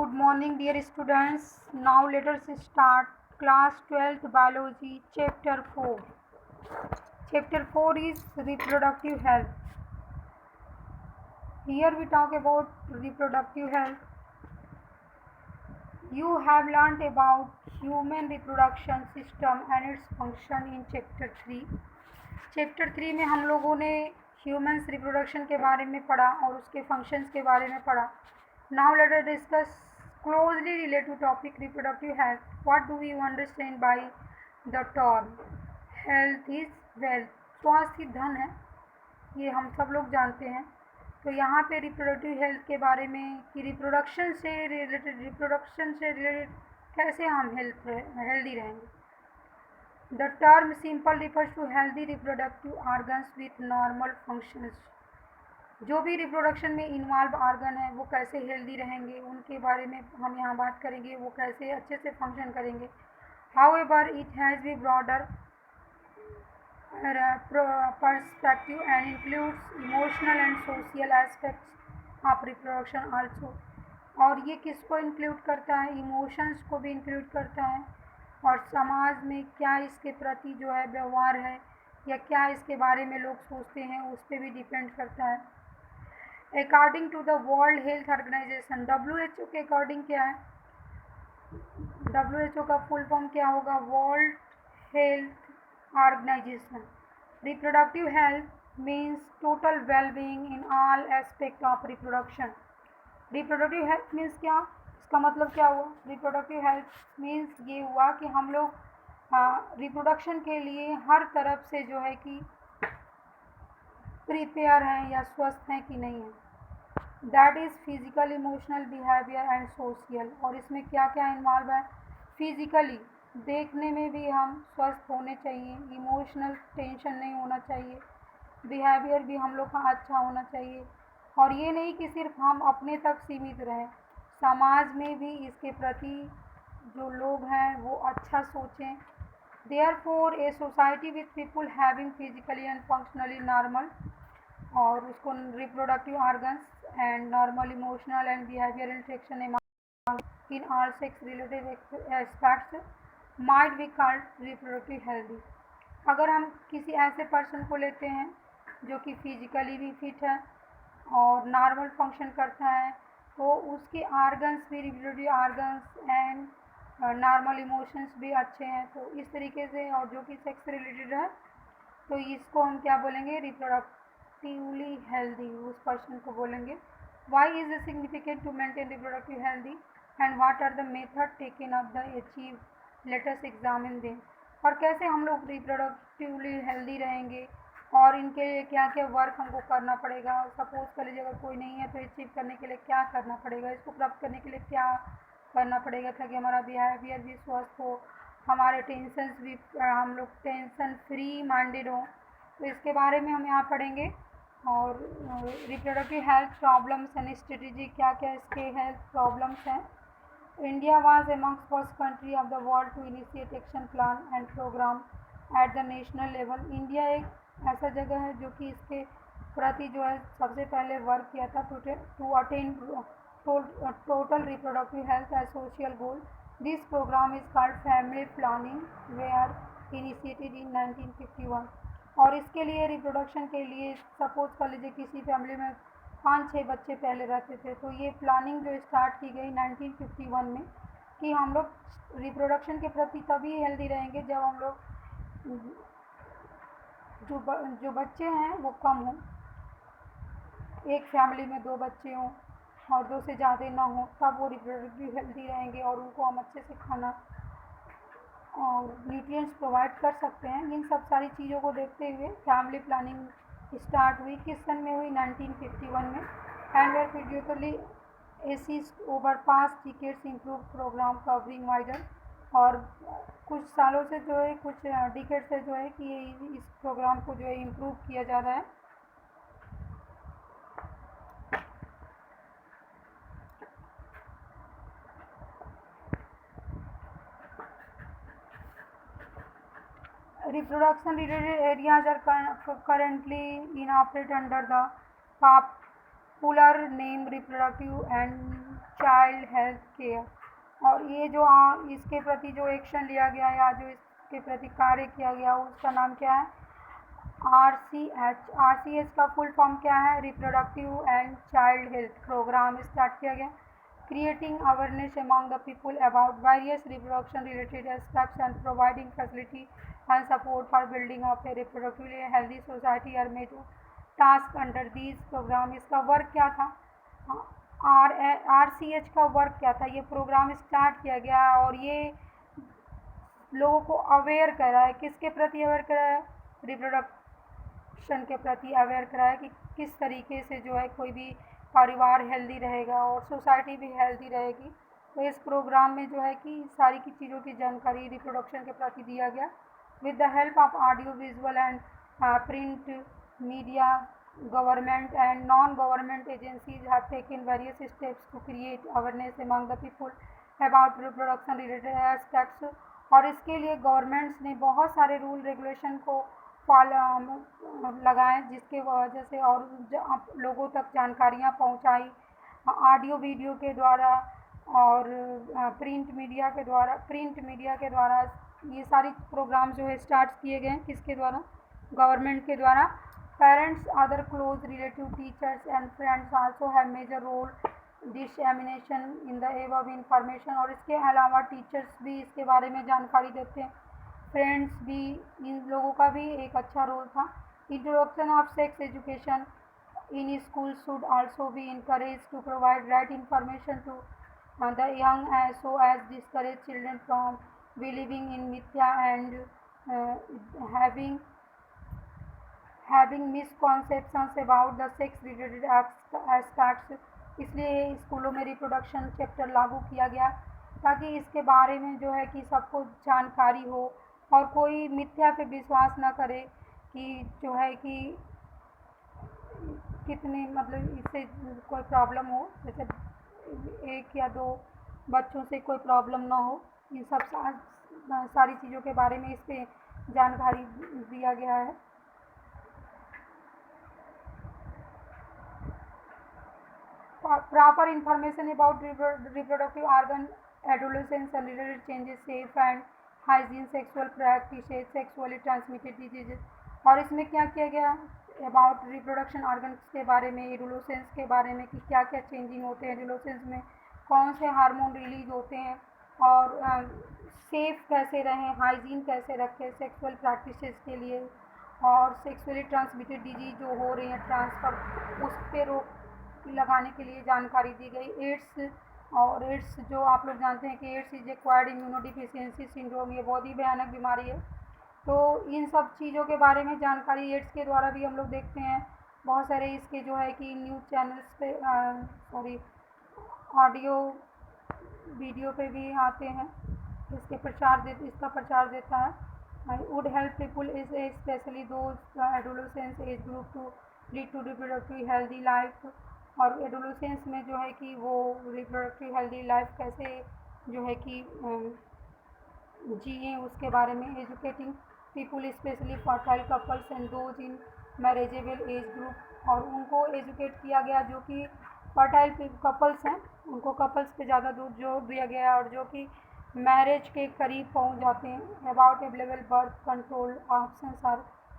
Good morning, dear students. Now let us start class 12th biology chapter 4. Chapter 4 is reproductive health. Here we talk about reproductive health. You have learnt about human reproduction system and its function in chapter 3. Chapter 3 में हम लोगों ने humans reproduction के बारे में पढ़ा और उसके फंक्शंस के बारे में पढ़ा. Now let us discuss closely related to topic reproductive health. What do we understand by the term? Health is wealth. स्वास्थ्य धन है, ये हम सब लोग जानते हैं. तो यहाँ पे रिप्रोडक्टिव हेल्थ के बारे में कि रिप्रोडक्शन से रिलेटेड कैसे हम हेल्दी रहेंगे. The term simple refers to healthy reproductive organs with normal functions. जो भी रिप्रोडक्शन में इन्वॉल्व ऑर्गन है वो कैसे हेल्दी रहेंगे उनके बारे में हम यहाँ बात करेंगे, वो कैसे अच्छे से फंक्शन करेंगे. However, it has a broader perspective and includes emotional and social aspects of reproduction also. और ये किसको इंक्लूड करता है? इमोशंस को भी इंक्लूड करता है और समाज में क्या इसके प्रति जो है व्यवहार है या क्या इसके बारे में लोग सोचते हैं उस पर भी डिपेंड करता है. According to the World Health Organization, WHO के अकॉर्डिंग क्या है? WHO का फुल फॉर्म क्या होगा? World Health Organization. Reproductive health means total wellbeing in all aspect of reproduction. Reproductive health means क्या? इसका मतलब क्या हुआ? रिप्रोडक्टिव हेल्थ मीन्स ये हुआ कि हम लोग रिप्रोडक्शन के लिए हर तरफ से जो है कि प्रिपेयर हैं या स्वस्थ हैं कि नहीं है. That is physical, emotional, behaviour and social. और इसमें क्या क्या इन्वॉल्व है? फिजिकली देखने में भी हम स्वस्थ होने चाहिए, इमोशनल टेंशन नहीं होना चाहिए, बिहेवियर भी हम लोग का अच्छा होना चाहिए. और ये नहीं कि सिर्फ हम अपने तक सीमित रहें, समाज में भी इसके प्रति जो लोग हैं वो अच्छा सोचें. Therefore, a society with people having physically and functionally normal और उसको reproductive organs and normal emotional and behavioral interaction in all sex related aspects might be called reproductive healthy. अगर हम किसी ऐसे पर्सन को लेते हैं जो कि फिजिकली भी फिट है और नॉर्मल फंक्शन करता है तो उसके ऑर्गन्स भी reproductive organs and normal emotions भी अच्छे हैं. तो इस तरीके से और जो कि सेक्स रिलेटेड है तो इसको हम क्या बोलेंगे? रिप्रोडक्टिवली हेल्दी उस पर्सन को बोलेंगे. Why is the significant to maintain reproductive healthy and what are the method taken of the achieve. Let us examine them. और कैसे हम लोग रिप्रोडक्टिवली हेल्दी रहेंगे और इनके लिए क्या क्या वर्क हमको करना पड़ेगा. सपोज कर लीजिए अगर कोई नहीं है तो अचीव करने के लिए क्या करना पड़ेगा, इसको प्राप्त करने के लिए क्या करना पड़ेगा ताकि हमारा बिहेवियर भी स्वस्थ हो, हमारे टेंशन्स भी हम लोग टेंशन फ्री माइंडेड हो. तो इसके बारे में हम यहाँ पढ़ेंगे. और reproductive health problems and strategy, क्या क्या इसके हेल्थ प्रॉब्लम्स हैं. India was amongst first country of the world to initiate action plan and programme at the national level. India एक ऐसा जगह है जो कि इसके प्रति जो है सबसे पहले वर्क किया था to attain total reproductive health as social goal. This program is called family planning were initiated in 1951. और इसके लिए रिप्रोडक्शन के लिए सपोज कर लीजिए किसी फैमिली में 5-6 बच्चे पहले रहते थे तो ये प्लानिंग जो स्टार्ट की गई 1951 में कि हम लोग रिप्रोडक्शन के प्रति तभी हेल्दी रहेंगे जब हम लोग जो बच्चे हैं वो कम हों, एक फैमिली में 2 बच्चे हों और 2 से ज़्यादा ना हो, तब वो रिप्रोडक्टिव हेल्दी रहेंगे और उनको हम अच्छे से खाना और न्यूट्रिएंट्स प्रोवाइड कर सकते हैं. इन सब सारी चीज़ों को देखते हुए फैमिली प्लानिंग स्टार्ट हुई. किस सन में हुई? 1951 में. And where periodically assist over past decades improve programme covering wider. और कुछ सालों से जो है कुछ डिकेड से जो है कि इस प्रोग्राम को जो है इम्प्रूव किया जा रहा है. Reproduction related areas are currently in operate under the popular name reproductive and child health care. और ये जो इसके प्रति जो एक्शन लिया गया या जो इसके प्रति कार्य किया गया उसका नाम क्या है? RCH का फुल फॉर्म क्या है? Reproductive and child health programme start किया गया। Creating awareness among the people about various reproduction related aspects and providing facility and support for building up a reproductively healthy society are major task under these program। इसका work क्या था? RCH का work क्या था? ये programme start किया गया और ये लोगों को अवेयर करा है। किसके प्रति अवेयर करा है? रिप्रोडक्शन के प्रति अवेयर करा है कि किस तरीके से जो है कोई भी परिवार हेल्दी रहेगा और सोसाइटी भी हेल्दी रहेगी। तो इस प्रोग्राम में जो है कि सारी की चीज़ों की जानकारी रिप्रोडक्शन के प्रति दिया गया। With the help of audio visual and print media, government and non-government agencies have taken various steps to create awareness among the people about reproduction related aspects। और इसके लिए गवर्नमेंट्स ने बहुत सारे रूल रेगुलेशन को फॉलो लगाए जिसके वजह से और लोगों तक जानकारियाँ पहुँचाई ऑडियो वीडियो के द्वारा और प्रिंट मीडिया के द्वारा। ये सारी प्रोग्राम जो है स्टार्ट किए गए हैं किसके द्वारा? गवर्नमेंट के द्वारा। Parents, other close relative, teachers and friends also have major role dissemination in the above information. और इसके अलावा टीचर्स भी इसके बारे में जानकारी देते हैं, फ्रेंड्स भी, इन लोगों का भी एक अच्छा रोल था। Introduction of sex education in school should also be encourage to provide right information to the young so as discourage children from believing in mithya and having misconceptions about the sex related aspects। इसलिए स्कूलों में reproduction chapter लागू किया गया ताकि इसके बारे में जो है कि सबको जानकारी हो और कोई मिथ्या पे विश्वास न करे कि जो है कि कितने मतलब इससे कोई प्रॉब्लम हो, जैसे 1 या 2 बच्चों से कोई प्रॉब्लम ना हो। इन सब सारी चीज़ों के बारे में इस पर जानकारी दिया गया है। Proper information about reproductive organ, adolescence and related changes, safe and hygiene, sexual practices, sexually transmitted diseases। और इसमें क्या किया गया? अबाउट रिप्रोडक्शन ऑर्गन्स के बारे में, एडोलेसेंस के बारे में कि क्या क्या चेंजिंग होते हैं एडोलेसेंस में, कौन से हार्मोन रिलीज होते हैं और सेफ कैसे रहें, हाइजीन कैसे रखें सेक्सुअल प्रैक्टिसेस के लिए, और सेक्सुअली ट्रांसमिटेड डिजीज जो हो रही हैं ट्रांसफ़र, उस पर रोक लगाने के लिए जानकारी दी गई। एड्स जो आप लोग जानते हैं कि AIDS is acquired immunodeficiency syndrome, ये बहुत ही भयानक बीमारी है। तो इन सब चीज़ों के बारे में जानकारी एड्स के द्वारा भी हम लोग देखते हैं। बहुत सारे इसके जो है कि न्यूज़ चैनल्स पे ऑडियो वीडियो पे भी आते हैं, इसका प्रचार देता है। Would help people is specially those adolescence age group to lead to reproductive healthy life. और एडोलेसेंस में जो है कि वो रिप्रोडक्टिव हेल्दी लाइफ कैसे जो है कि जिए उसके बारे में। Educating people specially fertile couples and those in marriageable age group. और उनको एजुकेट किया गया जो कि फर्टाइल कपल्स हैं, उनको कपल्स पे ज़्यादा जोर दिया गया और जो कि मैरिज के करीब पहुंच जाते हैं। About available birth control options or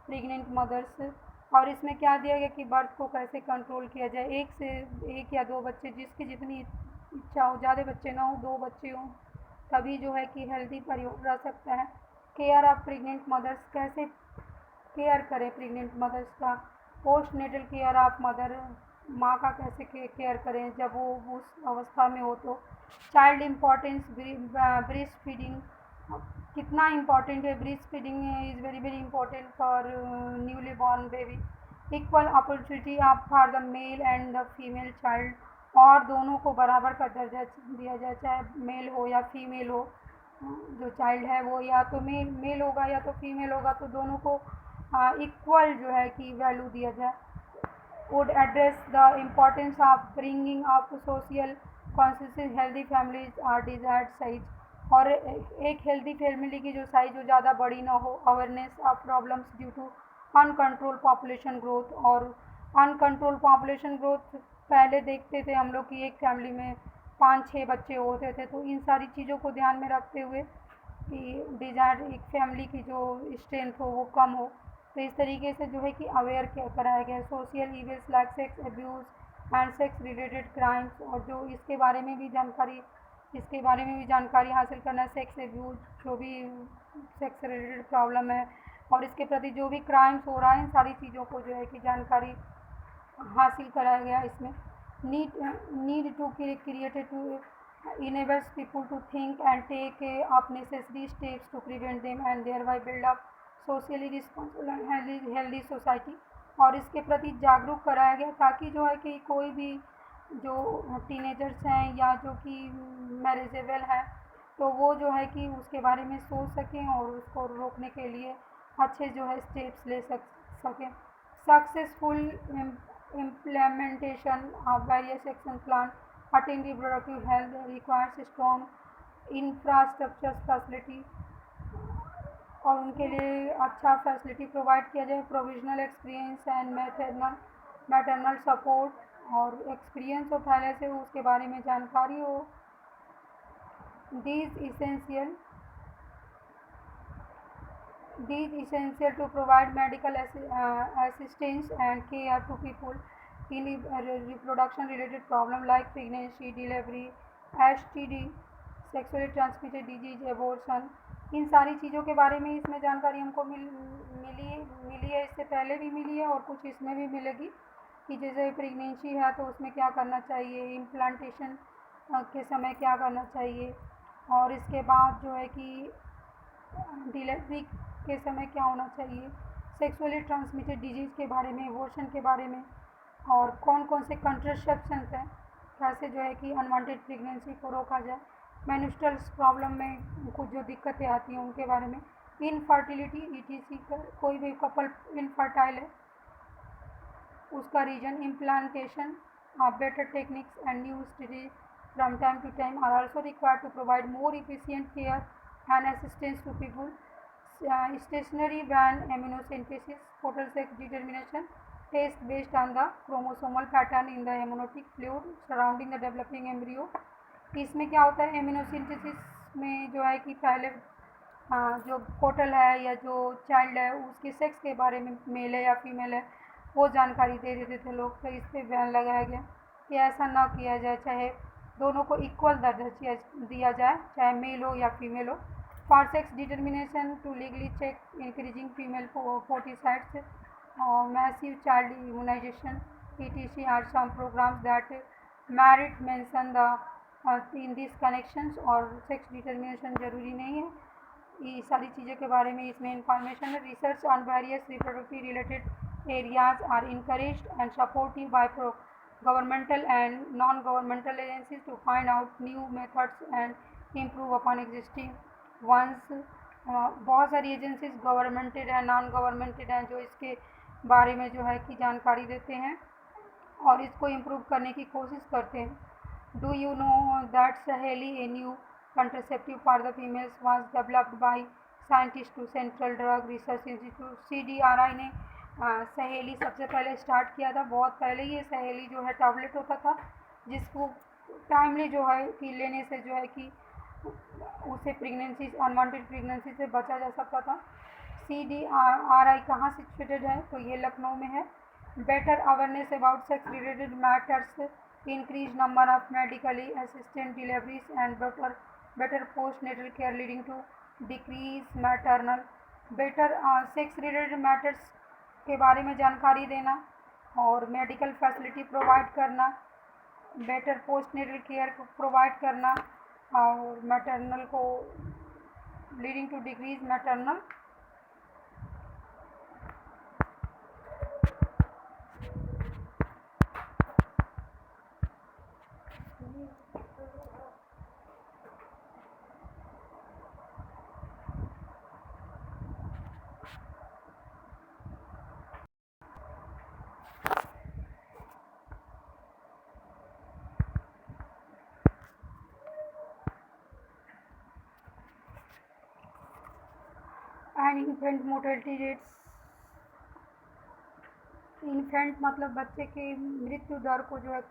pregnant mothers. और इसमें क्या दिया गया कि बर्थ को कैसे कंट्रोल किया जाए, 1 या 2 बच्चे, जिसकी जितनी इच्छा हो, ज़्यादा बच्चे ना हो, 2 बच्चे हों, तभी जो है कि हेल्दी परिवार रह सकता है। केयर ऑफ प्रेग्नेंट मदर्स, कैसे केयर करें प्रेग्नेंट मदर्स का। Post natal care of mother, माँ का कैसे केयर करें जब वो उस अवस्था में हो। तो चाइल्ड इम्पोर्टेंस, ब्रेस्ट फीडिंग कितना इम्पॉर्टेंट है। Breast feeding is very very important for newly born baby. Equal opportunity for the male and the female child, और दोनों को बराबर का दर्जा दिया जाए, चाहे मेल हो या फीमेल हो। जो चाइल्ड है वो या तो मेल होगा या तो फीमेल होगा, तो दोनों को इक्वल जो है कि वैल्यू दिया जाए। Would address the importance of bringing up social conscious healthy families or desired size. और एक हेल्दी फैमिली की जो साइज जो ज़्यादा बड़ी ना हो। Awareness of problems due to uncontrol population growth. और अनकंट्रोल पॉपुलेशन ग्रोथ पहले देखते थे हम लोग कि एक फैमिली में 5-6 बच्चे होते थे। तो इन सारी चीज़ों को ध्यान में रखते हुए कि डिज़ायर एक फैमिली की जो स्ट्रेंथ हो वो कम हो, तो इस तरीके से जो है कि अवेयर क्या कराया गया social events like sex abuse and sex related crimes, और जो इसके बारे में भी जानकारी हासिल करना, सेक्स अब्यूज़ जो भी सेक्स रिलेटेड प्रॉब्लम है और इसके प्रति जो भी क्राइम्स हो रहा है, इन सारी चीज़ों को जो है कि जानकारी हासिल कराया गया इसमें। Need to created to enables people to think and take up necessary steps to prevent them and thereby build up socially responsible and healthy society, और इसके प्रति जागरूक कराया गया ताकि जो है कि कोई भी जो टीनेजर्स हैं या जो कि मैरिजेबल है तो वो जो है कि उसके बारे में सोच सकें और उसको रोकने के लिए अच्छे जो है स्टेप्स ले सकें। Successful implementation of various action plan attain reproductive health requires strong infrastructure facility, और उनके लिए अच्छा फैसिलिटी प्रोवाइड किया जाए, provisional experience and maternal support, और एक्सपीरियंस हो पहले से उसके बारे में जानकारी हो। These essential to provide medical assistance and care to people in reproduction related problem like pregnancy, delivery, STD, sexually transmitted disease, abortion। इन सारी चीज़ों के बारे में इसमें जानकारी हमको मिली है, इससे पहले भी मिली है और कुछ इसमें भी मिलेगी कि जैसे प्रेगनेंसी है तो उसमें क्या करना चाहिए, इम्प्लांटेशन के समय क्या करना चाहिए, और इसके बाद जो है कि डिलीवरी के समय क्या होना चाहिए, सेक्सुअली ट्रांसमिटेड डिजीज़ के बारे में, एबॉर्शन के बारे में, और कौन कौन से कंट्रासेप्शंस हैं, कैसे जो है कि अनवांटेड प्रेगनेंसी को रोका जाए, मेंस्ट्रुअल प्रॉब्लम में कुछ जो दिक्कतें आती हैं उनके बारे में, इनफर्टिलिटी ईटीसी, कोई भी कपल इनफर्टाइल है उसका reason, implantation, better techniques and new studies from time to time are also required to provide more efficient care and assistance to people. Stationary van amniocentesis, total sex determination test based on the chromosomal pattern in the amniotic fluid surrounding the developing embryo। इसमें क्या होता है, एमिनोसिंथेसिस में जो है कि पहले जो पोर्टल है या जो चाइल्ड है उसके सेक्स के बारे में, मेल है या फीमेल है, वो जानकारी दे देते थे लोग। तो इस पर बैन लगाया गया कि ऐसा ना किया जाए, चाहे दोनों को इक्वल दर्जा दिया जाए, चाहे मेल हो या फीमेल हो। For sex determination to legally check increasing female foeticides, massive child immunisation ETC are some programmes that merit mention the in this connections. और सेक्स डिटर्मिनेशन जरूरी नहीं है, ये सारी चीज़ों के बारे में इसमें इंफॉर्मेशन है। Research on various reproductive related areas are encouraged and supported by governmental and non-governmental agencies to find out new methods and improve upon existing ones। बहुत सारी एजेंसीज गवर्नमेंटेड हैं, नॉन गवर्नमेंटेड हैं, जो इसके बारे में जो है कि जानकारी देते हैं और इसको इम्प्रूव करने की कोशिश करते हैं। Do you know that Saheli a new contraceptive for the females was developed by scientist to Central Drug Research Institute CDRI ने सहेली सबसे पहले स्टार्ट किया था। बहुत पहले ये सहेली जो है टैबलेट होता था जिसको टाइमली जो है कि लेने से जो है कि उसे प्रेगनेंसी, अनवांटेड प्रेगनेंसी से बचा जा सकता था। CDRI कहाँ सिचुएटेड है, तो ये लखनऊ में है। Better awareness about sex related matters, increase number of medically assistant deliveries and better post natal care leading to decrease maternal. Better sex related matters के बारे में जानकारी देना और मेडिकल फैसिलिटी प्रोवाइड करना, बेटर पोस्ट नेटल केयर को provide करना और मैटरनल को leading to decrease maternal. and infant mortality rates infant मतलब बच्चे की मृत्यु दर को जो है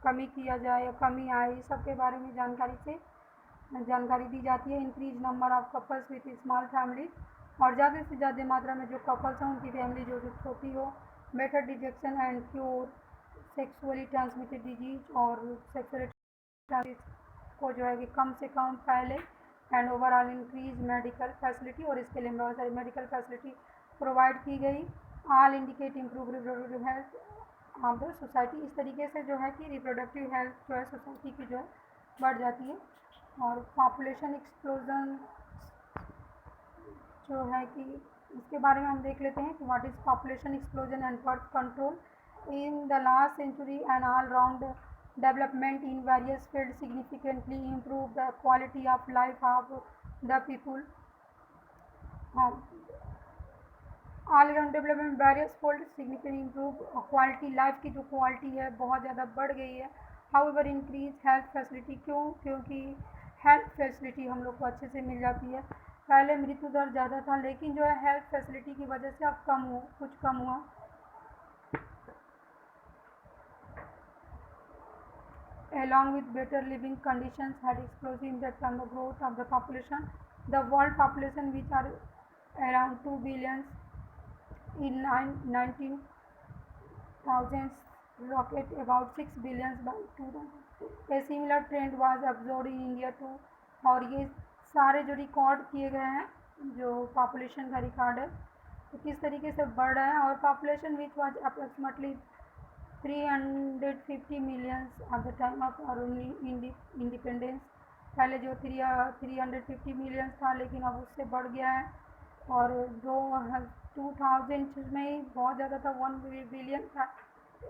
कमी किया जाए या कमी आए, इस सब के बारे में जानकारी दी जाती है। Increase number of couples with small family, और ज़्यादा से ज़्यादा मात्रा में जो कपल्स हैं उनकी फैमिली जो छोटी हो। Better detection and cure sexually transmitted disease, और सेक्सुअली को जो है कि कम से कम फैले। And overall increase medical facility, और इसके लिए बहुत सारी मेडिकल फैसिलिटी प्रोवाइड की गई। All indicate improve reproductive health of the society. इस तरीके से जो है कि रिप्रोडक्टिव हेल्थ जो है सोसाइटी की जो है बढ़ जाती है। और पॉपुलेशन एक्सप्लोजन जो है कि इसके बारे में हम देख लेते हैं कि what is population explosion and birth control in the last century. And all round development in various fields significantly improve the quality of life of the people. All around development various field significant improve quality life की जो quality है बहुत ज़्यादा बढ़ गई है। However increase health facility, क्योंकि health facility हम लोग को अच्छे से मिल जाती है। पहले मृत्यु दर ज़्यादा था, लेकिन जो है हेल्थ फैसिलिटी की वजह से अब कुछ कम हुआ। Along with better living conditions had explosive impact on the growth of the population. The world population, which are around 2 billion in 19,000s, rocket about 6 billion by 2000. A similar trend was observed in India too. और ये सारे जो record किए गए हैं, जो population का record है, तो किस तरीके से बढ़ रहा है। और population which was approximately 350 millions at the time of our independence. पहले जो 350 millions था, लेकिन अब उससे बढ़ गया है। और 2000 में ही बहुत ज़्यादा था, 1 बिलियन था।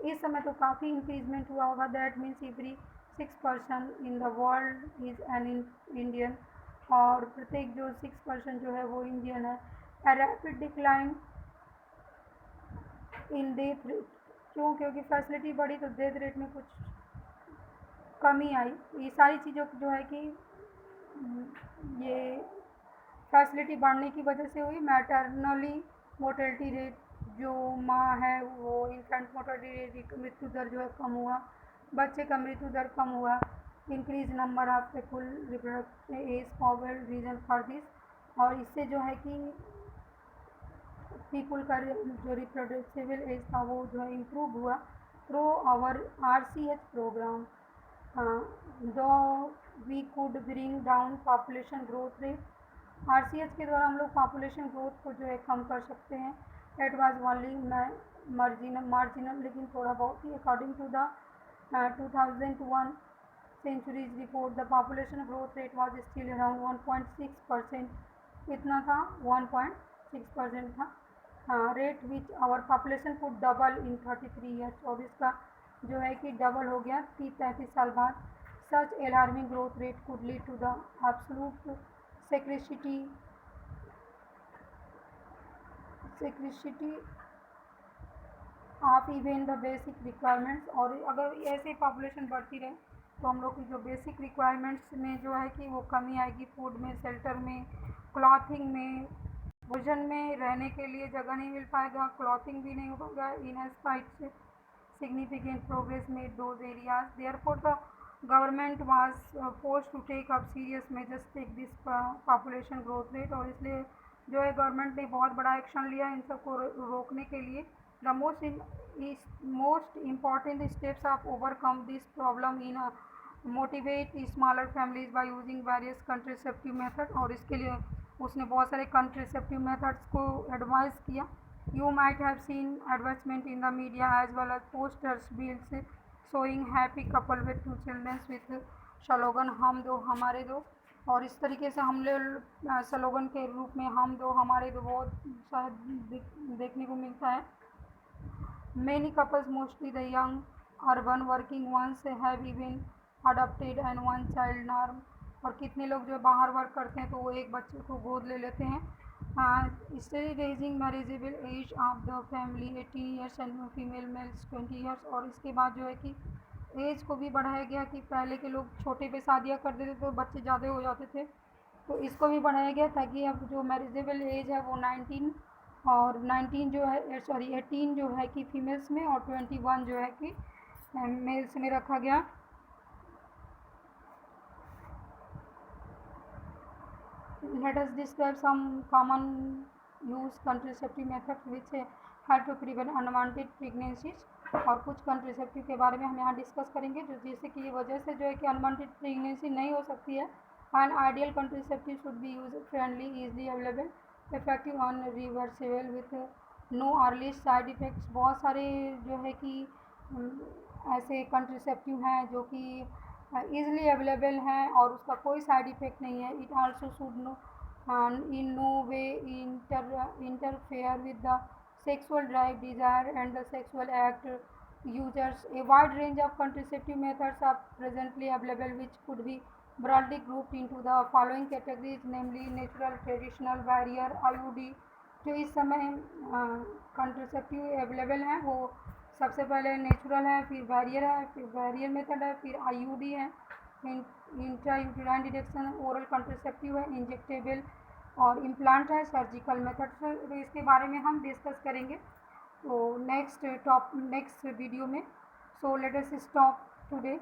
इस समय तो काफ़ी इंक्रीजमेंट हुआ होगा। That means every 6 person in the world is an Indian, और प्रत्येक जो 6 पर्सन जो है वो इंडियन है। A rapid decline in death rate, क्योंकि फैसिलिटी बढ़ी तो डेथ रेट में कुछ कमी आई। ये सारी चीज़ों की जो है कि ये फैसिलिटी बढ़ने की वजह से हुई। मैटरनली मोर्टेलिटी रेट, जो माँ है वो इन्फेंट मोर्टेलिटी रेट, मृत्यु दर जो है कम हुआ, बच्चे का मृत्यु दर कम हुआ। Increase number of full reproductive age forward reason for this, और इससे जो है कि पीपल का जो रिप्रोडक्टिव एज था वो जो है इम्प्रूव हुआ through our RCH programme. Though we could bring down population growth rate, RCH के द्वारा हम लोग पॉपुलेशन ग्रोथ को जो है कम कर सकते हैं। एट वाज ओनली मार्जिनल, लेकिन थोड़ा बहुत ही। According to the 2001 census report, the population growth rate was still around 1.6%। कितना था? 1.6% था। रेट विच आवर पॉपुलेशन को डबल इन 33 ईयर्स, और इसका जो है कि डबल हो गया 33 साल बाद। Such alarming growth rate could lead to the absolute scarcity of even the basic requirements. और अगर ऐसे पॉपुलेशन बढ़ती रहे तो हम लोग की जो बेसिक रिक्वायरमेंट्स में जो है कि वो कमी आएगी। फूड में, शेल्टर में, क्लॉथिंग में, भोजन में, रहने के लिए जगह नहीं मिल पाएगा, क्लॉथिंग भी नहीं होगा। In spite significant progress made those areas. Therefore, the government was forced to take up serious measures to take this population growth rate, और इसलिए जो है गवर्नमेंट ने बहुत बड़ा एक्शन लिया इन सबको रोकने के लिए। The most important steps of overcome this problem in motivate smaller families by using various contraceptive method, और इसके लिए उसने बहुत सारे कंट्रासेप्टिव मेथड्स को एडवाइस किया। You might have seen advertisement in the media as well as posters, bills showing happy couple with 2 children with slogan हम दो हमारे दो। और इस तरीके से हम लोग स्लोगन के रूप में हम दो हमारे दो बहुत शायद देखने को मिलता है। Many couples, mostly the young urban working ones, have even adopted and one child norm, और कितने लोग जो बाहर वर्क करते हैं तो वो एक बच्चे को गोद ले लेते हैं। Study raising marriageable age of the family 18 years and female males 20 years, और इसके बाद जो है कि एज को भी बढ़ाया गया कि पहले के लोग छोटे पे शादियाँ कर देते तो बच्चे ज़्यादा हो जाते थे, तो इसको भी बढ़ाया गया ताकि अब जो मैरिजेबल एज है वो 19 और 19 जो है 18 जो है कि फीमेल्स में और 21 जो है कि मेल्स में रखा गया। Let us describe some common use contraceptive methods which help to prevent unwanted pregnancies। और कुछ कंट्रासेप्टिव के बारे में हम यहाँ डिस्कस करेंगे जो जिससे कि वजह से जो है कि अनवांटेड प्रेगनेंसी नहीं हो सकती है। And ideal contraceptive should be use friendly, easily available, effective on reversible with know early side effects. बहुत सारे जो है कि ऐसे कंट्रासेप्टिव हैं जो कि ईज़िली अवेलेबल हैं और उसका कोई साइड इफ़ेक्ट नहीं है। It also should no in no way interfere with the sexual drive, desire and the sexual act. Users, a wide range of contraceptive methods are presently available which could be broadly grouped into the following categories, namely natural, traditional, barrier, IUD। जो इस समय contraceptive available हैं वो सबसे पहले natural है, फिर barrier method है, फिर IUD है, intra uterine detection, oral contraceptive है, इंजेक्टेबल और इम्प्लांट है, सर्जिकल मेथड है। तो इसके बारे में हम डिस्कस करेंगे तो नेक्स्ट वीडियो में। So let us stop today.